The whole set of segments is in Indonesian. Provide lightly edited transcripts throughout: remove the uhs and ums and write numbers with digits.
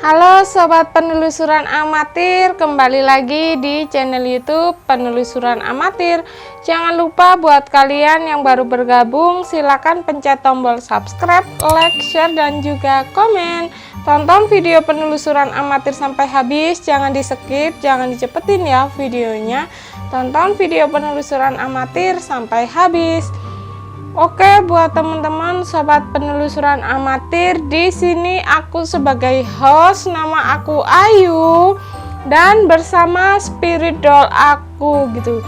Halo sobat penelusuran amatir, kembali lagi di channel YouTube Penelusuran Amatir. Jangan lupa buat kalian yang baru bergabung, silakan pencet tombol subscribe, like, share, dan juga komen. Tonton video penelusuran amatir sampai habis, jangan di skip, jangan dicepetin ya videonya. Tonton video penelusuran amatir sampai habis. Oke, buat teman-teman sobat penelusuran amatir, di sini aku sebagai host, nama aku Ayu dan bersama spirit doll aku gitu.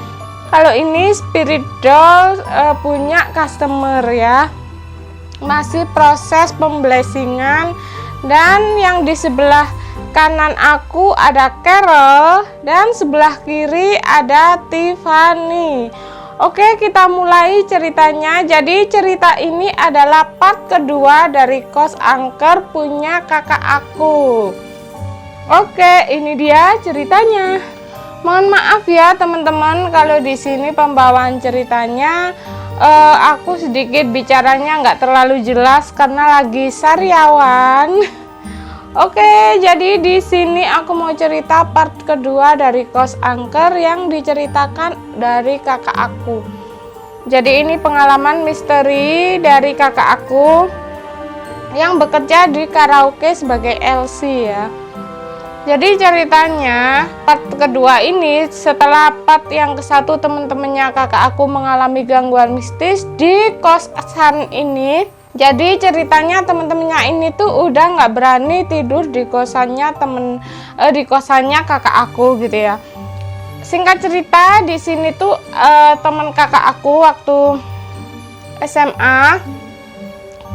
Kalau ini spirit doll punya customer ya. Masih proses pemblesingan, dan yang di sebelah kanan aku ada Carol dan sebelah kiri ada Tiffany. Oke, kita mulai ceritanya. Jadi cerita ini adalah part kedua dari kos angker punya kakak aku. Oke, ini dia ceritanya. Mohon maaf ya teman-teman kalau di sini pembawaan ceritanya aku sedikit bicaranya nggak terlalu jelas karena lagi sariawan. Oke, jadi di sini aku mau cerita part kedua dari kos angker yang diceritakan dari kakak aku. Jadi ini pengalaman misteri dari kakak aku yang bekerja di karaoke sebagai LC ya. Jadi ceritanya part kedua ini setelah part yang ke satu teman-temannya kakak aku mengalami gangguan mistis di kosan ini. Jadi ceritanya temen-temennya ini tuh udah nggak berani tidur di kosannya di kosannya kakak aku gitu ya. Singkat cerita, di sini tuh temen kakak aku waktu SMA,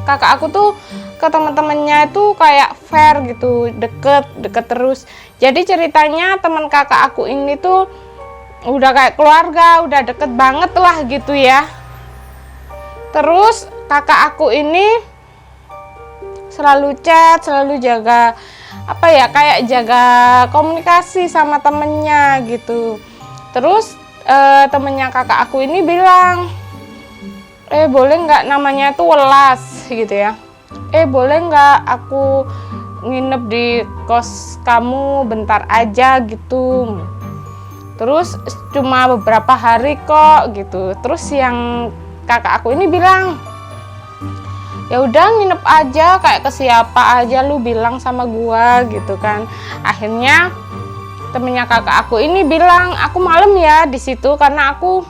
kakak aku tuh ke temen-temennya itu kayak fair gitu, deket terus. Jadi ceritanya temen kakak aku ini tuh udah kayak keluarga, udah deket banget lah gitu ya. Terus kakak aku ini selalu chat, selalu jaga kayak jaga komunikasi sama temennya gitu. Terus temennya kakak aku ini bilang, boleh nggak, namanya tuh Welas gitu ya, boleh nggak aku nginep di kos kamu bentar aja gitu. Terus cuma beberapa hari kok gitu. Terus yang kakak aku ini bilang, ya udah nginep aja, kayak ke siapa aja lu bilang sama gua gitu kan. Akhirnya temennya kakak aku ini bilang, aku malam ya di situ karena aku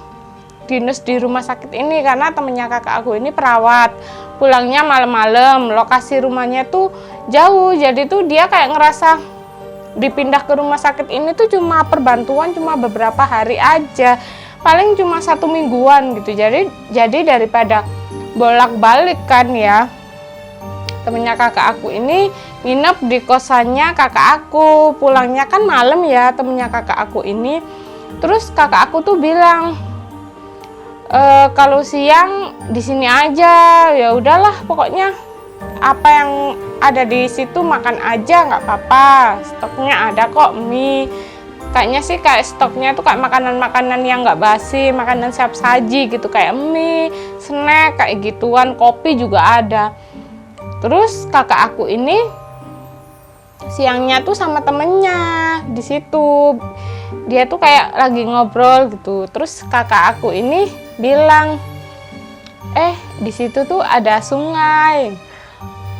dinas di rumah sakit ini, karena temennya kakak aku ini perawat, pulangnya malam-malam, lokasi rumahnya tuh jauh. Jadi tuh dia kayak ngerasa dipindah ke rumah sakit ini tuh cuma perbantuan cuma beberapa hari aja, paling cuma 1 mingguan gitu. Jadi daripada bolak-balik kan ya, temennya kakak aku ini nginep di kosannya kakak aku, pulangnya kan malam ya temennya kakak aku ini. Terus kakak aku tuh bilang, kalau siang di sini aja, ya udahlah pokoknya apa yang ada di situ makan aja nggak apa-apa, stoknya ada kok mie. Kayaknya sih kayak stoknya tuh kayak makanan-makanan yang nggak basi, makanan siap saji gitu, kayak mie, snack kayak gituan, kopi juga ada. Terus kakak aku ini siangnya tuh sama temennya di situ, dia tuh kayak lagi ngobrol gitu. Terus kakak aku ini bilang, di situ tuh ada sungai.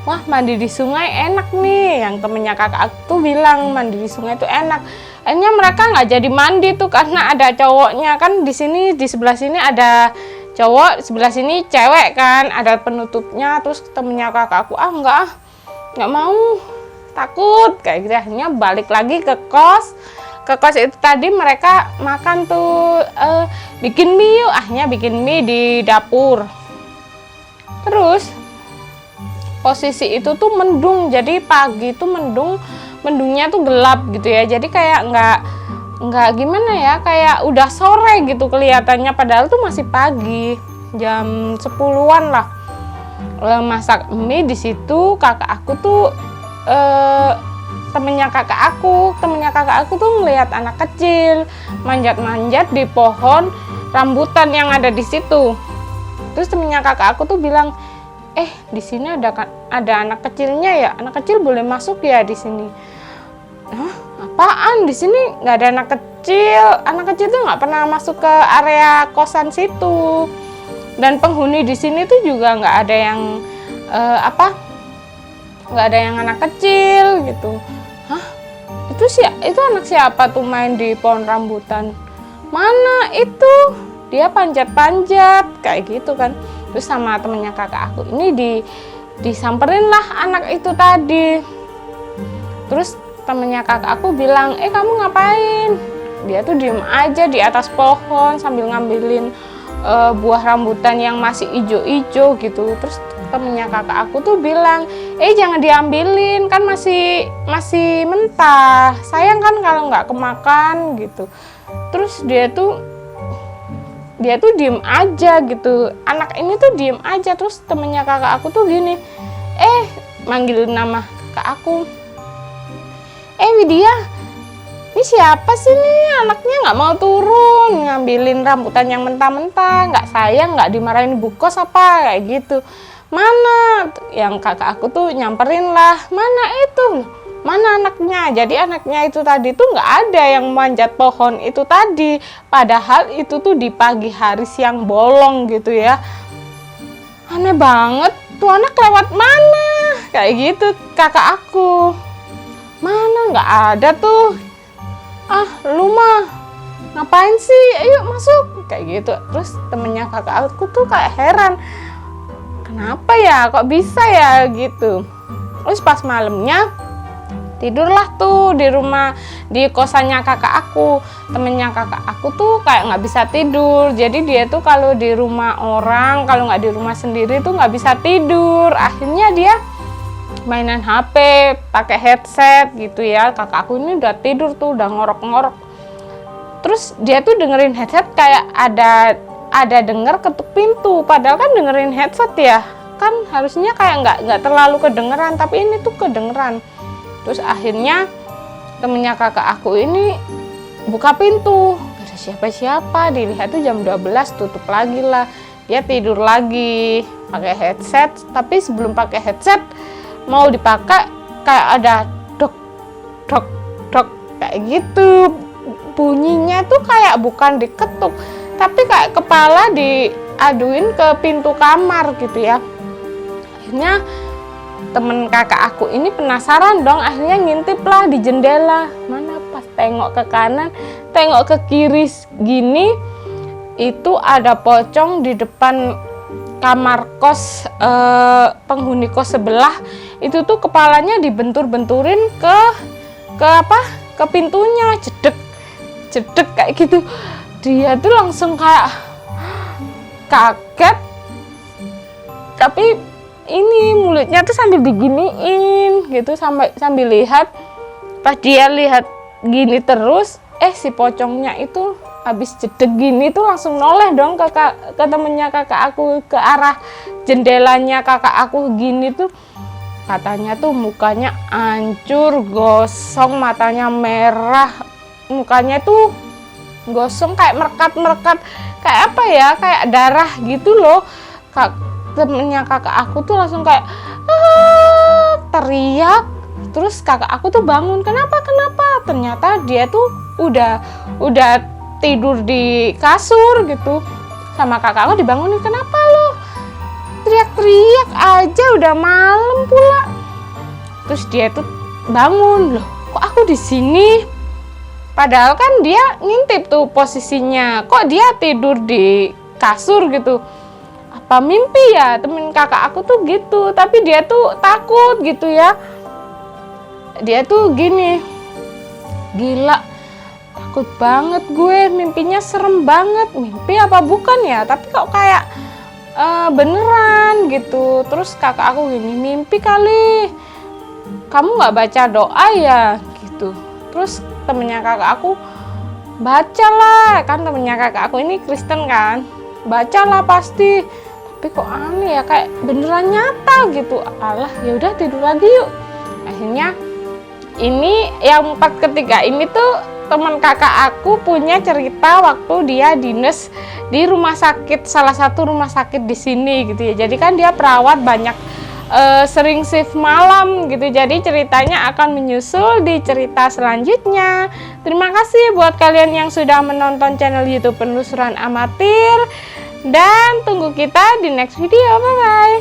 Wah, mandi di sungai enak nih. Yang temennya kakak aku tuh bilang mandi di sungai tuh enak. Akhirnya mereka nggak jadi mandi tuh karena ada cowoknya kan. Di sini di sebelah sini ada cowok, sebelah sini cewek kan, ada penutupnya. Terus temennya kakak aku, nggak mau, takut kayak gitu. Akhirnya balik lagi ke kos itu tadi. Mereka makan tuh bikin mie yuk, akhirnya bikin mie di dapur. Terus posisi itu tuh mendung, jadi pagi tuh mendungnya tuh gelap gitu ya. Jadi kayak nggak gimana ya, kayak udah sore gitu kelihatannya, padahal tuh masih pagi, jam 10-an lah. Masak mie di situ. Kakak aku tuh temennya kakak aku tuh ngelihat anak kecil manjat-manjat di pohon rambutan yang ada di situ. Terus temennya kakak aku tuh bilang, di sini ada anak kecilnya ya, anak kecil boleh masuk ya di sini. Hah, apaan, di sini nggak ada anak kecil tuh nggak pernah masuk ke area kosan situ, dan penghuni di sini tuh juga nggak ada yang nggak ada yang anak kecil gitu. Hah, itu anak siapa tuh main di pohon rambutan? Mana itu, dia panjat-panjat kayak gitu kan. Terus sama temennya kakak aku ini disamperin lah anak itu tadi. Terus temennya kakak aku bilang, kamu ngapain? Dia tuh diem aja di atas pohon sambil ngambilin buah rambutan yang masih ijo-ijo gitu. Terus temennya kakak aku tuh bilang, jangan diambilin, kan masih mentah, sayang kan kalau nggak kemakan gitu. Terus dia tuh diem aja gitu, anak ini tuh diem aja. Terus temennya kakak aku tuh gini, manggil nama kakak aku, Widya, ini siapa sih nih, anaknya nggak mau turun ngambilin rambutan yang mentah-mentah, nggak sayang, nggak dimarahin bu kos apa kayak gitu. Mana? Yang kakak aku tuh nyamperin lah, mana itu, mana anaknya. Jadi anaknya itu tadi tuh nggak ada yang manjat pohon itu tadi, padahal itu tuh di pagi hari siang bolong gitu ya. Aneh banget, tuh anak lewat mana kayak gitu kakak aku. Mana, nggak ada tuh. Lu mah ngapain sih, ayo masuk kayak gitu. Terus temennya kakak aku tuh kayak heran, kenapa ya kok bisa ya gitu. Terus pas malamnya tidurlah tuh di kosannya kakak aku. Temennya kakak aku tuh kayak nggak bisa tidur, jadi dia tuh kalau di rumah orang, kalau nggak di rumah sendiri tuh nggak bisa tidur. Akhirnya dia mainan HP, pakai headset gitu ya. Kakak aku ini udah tidur tuh, udah ngorok-ngorok. Terus dia tuh dengerin headset, kayak ada denger ketuk pintu, padahal kan dengerin headset ya, kan harusnya kayak nggak terlalu kedengeran, tapi ini tuh kedengeran. Terus akhirnya temennya kakak aku ini buka pintu, gak ada siapa-siapa, dilihat tuh jam 12, tutup lagi lah. Dia tidur lagi pakai headset, tapi sebelum pakai headset mau dipakai kayak ada dok dok dok kayak gitu. Bunyinya tuh kayak bukan diketuk, tapi kayak kepala diaduin ke pintu kamar gitu ya. Akhirnya temen kakak aku ini penasaran dong, akhirnya ngintip lah di jendela. Mana, pas tengok ke kanan, tengok ke kiri gini, itu ada pocong di depan kamar kos penghuni kos sebelah. Itu tuh kepalanya dibentur-benturin ke pintunya, jedek kayak gitu. Dia tuh langsung kayak kaget, tapi ini mulutnya tuh sambil diginiin gitu, sambil lihat. Pas dia lihat gini terus, si pocongnya itu habis jedek gini tuh langsung noleh dong ke temennya kakak aku, ke arah jendelanya kakak aku gini tuh. Katanya tuh mukanya hancur, gosong, matanya merah, mukanya tuh gosong kayak merekat-merekat, kayak apa ya, kayak darah gitu loh. Temennya kakak aku tuh langsung kayak teriak. Terus kakak aku tuh bangun, kenapa? Ternyata dia tuh udah tidur di kasur gitu. Sama kakak aku dibangunin, kenapa lo teriak-teriak aja, udah malam pula. Terus dia tuh bangun, loh kok aku di sini? Padahal kan dia ngintip tuh posisinya, kok dia tidur di kasur gitu. Apa mimpi ya? Temen kakak aku tuh gitu, tapi dia tuh takut gitu ya. Dia tuh gini, gila, takut banget gue, mimpinya serem banget. Mimpi apa bukan ya? Tapi kok kayak beneran gitu. Terus kakak aku gini, mimpi kali, kamu nggak baca doa ya gitu. Terus temennya kakak aku, bacalah, kan temennya kakak aku ini Kristen kan, bacalah pasti. Tapi kok aneh ya, kayak beneran nyata gitu. Alah, ya udah tidur lagi yuk. Akhirnya ini yang part ketiga ini tuh teman kakak aku punya cerita waktu dia dinas di rumah sakit, salah satu rumah sakit di sini gitu ya. Jadi kan dia perawat banyak, sering shift malam gitu. Jadi ceritanya akan menyusul di cerita selanjutnya. Terima kasih buat kalian yang sudah menonton channel YouTube Penelusuran Amatir, dan tunggu kita di next video. Bye bye.